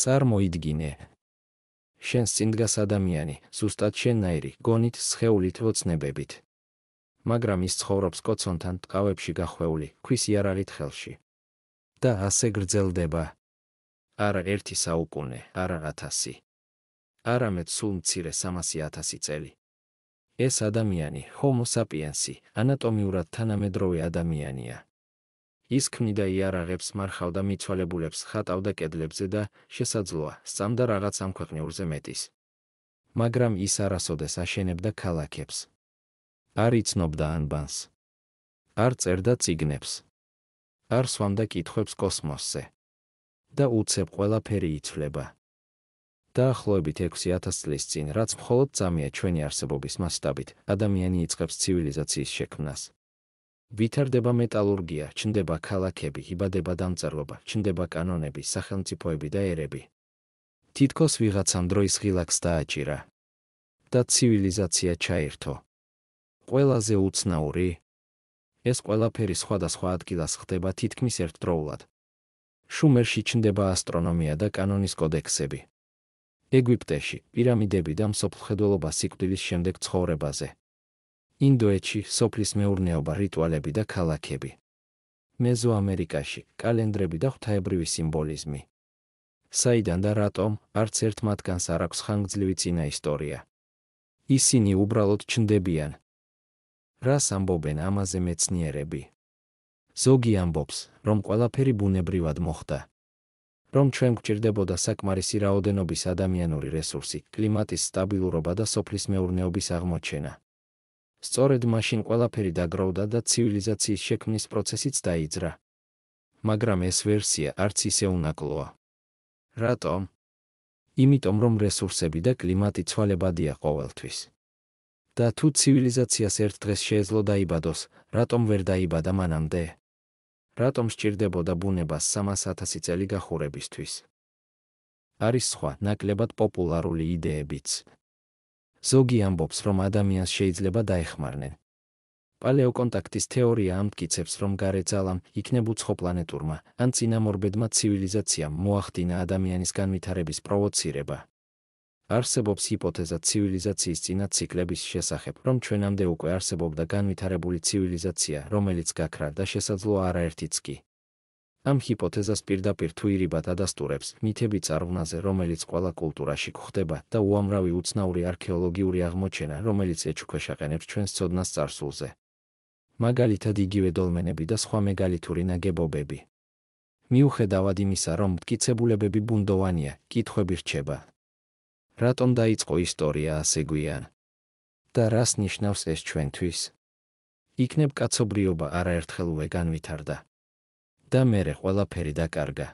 წარმოიდგინე. შენს წინ დგას ადამიანი, ზუსტად შენნაირი, გონით, სხეულით, ოცნებებით. მაგრამ ის ცხოვრობს კოცონთან, ტყავებში გახვეული, ქვის იარაღით ხელში. და ასე გრძელდება. არა 1 საუკუნე, არა 1000. არამედ სულ მცირე 300,000 წელი. ეს ადამიანი, Homo sapiensi, ანატომიურად თანამედროვე ადამიანია. ის ქმნიდა იარაღებს, მარხავდა მიცვალებულებს, ხატავდა კედლებზე და, შესაძლოა, სწამდა რაღაც ამ ქვეყნიურზე მეტის. მაგრამ ის არასოდეს აშენებდა ქალაქებს. არ იცნობდა ანბანს. არ წერდა წიგნებს. არ სვამდა კითხვებს კოსმოსზე. და უცებ ყველაფერი იცვლება. დაახლოებით 6,000 წლის წინ, რაც მხოლოდ წამია ჩვენი არსებობის მასშტაბით, ადამიანი იწყებს ცივილიზაციის შექმნას. ვითარდება მეტალურგია, ჩნდება ქალაქები, იბადება დამწერლობა, ჩნდება კანონები, სახელმწიფოები და ერები. თითქოს ვიღაცამ დროის ღილაკს დააჭირა. და ცივილიზაცია ჩაირთო. ყველაზე უცნაური. ეს ყველაფერი სხვადასხვა ადგილას ხდება თითქმის ერთდროულად. შუმერში ჩნდება ასტრონომია და კანონის კოდექსები. ეგვიპტეში პირამიდები და მსოფლმხედველობა სიკვდილის შემდეგ ცხოვრებაზე. ინდოეთში სოფლის მეურნეობა, რიტუალები და ქალაქები. მეზოამერიკაში კალენდრები და ღვთაებრივი სიმბოლიზმი. საიდან და რატომ, არც ერთ მათგანს არ აქვს ხანგრძლივი წინა ისტორია. ისინი უბრალოდ ჩნდებიან. რას ამბობენ ამაზე მეცნიერები? ზოგი ამბობს, რომ ყველაფერი ბუნებრივად მოხდა. რომ ჩვენ გვჭირდებოდა საკმარისი რაოდენობის ადამიანური რესურსი, კლიმატის სტაბილურობა და სოფლის მეურნეობის აღმოჩენა. სწორედ მაშინ ყველაფერი დაგროვდა და ცივილიზაციის შექმნის პროცესიც დაიძრა. მაგრამ ეს ვერსია არც ისე უნაკლოა. რატომ? იმიტომ რომ რესურსები და კლიმატი ცვალებადია ყოველთვის. და თუ ცივილიზაციას ერთ დღეს შეეძლო დაიბადოს, რატომ ვერ დაიბადა მანამდე? რატომ სჭირდებოდა ბუნებას 300,000 წელი გახურებისთვის? არის სხვა, ნაკლებად პოპულარული იდეებიც. ზოგი ამბობს, რომ ადამიანს შეიძლება დაეხმარნენ. პალეოკონტაქტის თეორია ამტკიცებს, რომ გარე ძალამ, იქნებ უცხო პლანეტურმა, ან წინამორბედმა ცივილიზაციამ მოახდინა ადამიანის განვითარების პროვოცირება. არსებობს ჰიპოთეზა ცივილიზაციის წინა ციკლების შესახებ, რომ ჩვენამდე უკვე არსებობდა განვითარებული ცივილიზაცია, რომელიც გაქრა და შესაძლოა არაერთიც კი. ამ ჰიპოთეზას პირდაპირ თუ ირიბად ადასტურებს მითები წარღვნაზე, რომელიც ყველა კულტურაში გვხდება და უამრავი უცნაური არქეოლოგიური აღმოჩენა, რომელიც ეჩუქეშაყენებს ჩვენს ცოდნას წარსულზე. მაგალითად იგივე დოლმენები და სხვა მეგალითური ნაგებობები. მიუხედავად იმისა, რომ მტკიცებულებები ბუნდოვანია, კითხვები რჩება. რატომ დაიწყო ისტორია ასე გვიან? და რას ნიშნავს ეს ჩვენთვის? იქნებ კაცობრიობა არაერთხელვე განვითარდა. და მერე ყველაფერი დაკარგა.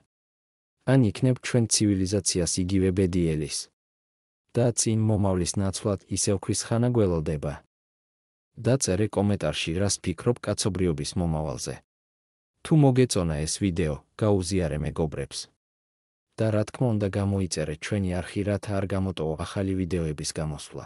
ან იქნებ ჩვენ ცივილიზაციას იგივე ბედი ელის. და წინ მომავლის ნაცვლად ისევ ქვის ხანა გველოდება. დაწერე კომენტარში, რას ფიქრობ კაცობრიობის მომავალზე. თუ მოგეწონა ეს ვიდეო, გაუზიარე მეგობრებს. და რა თქმა უნდა გამოიწერეთ ჩვენი არხი, რათა არ გამოტოვო ახალი ვიდეოების გამოსვლა.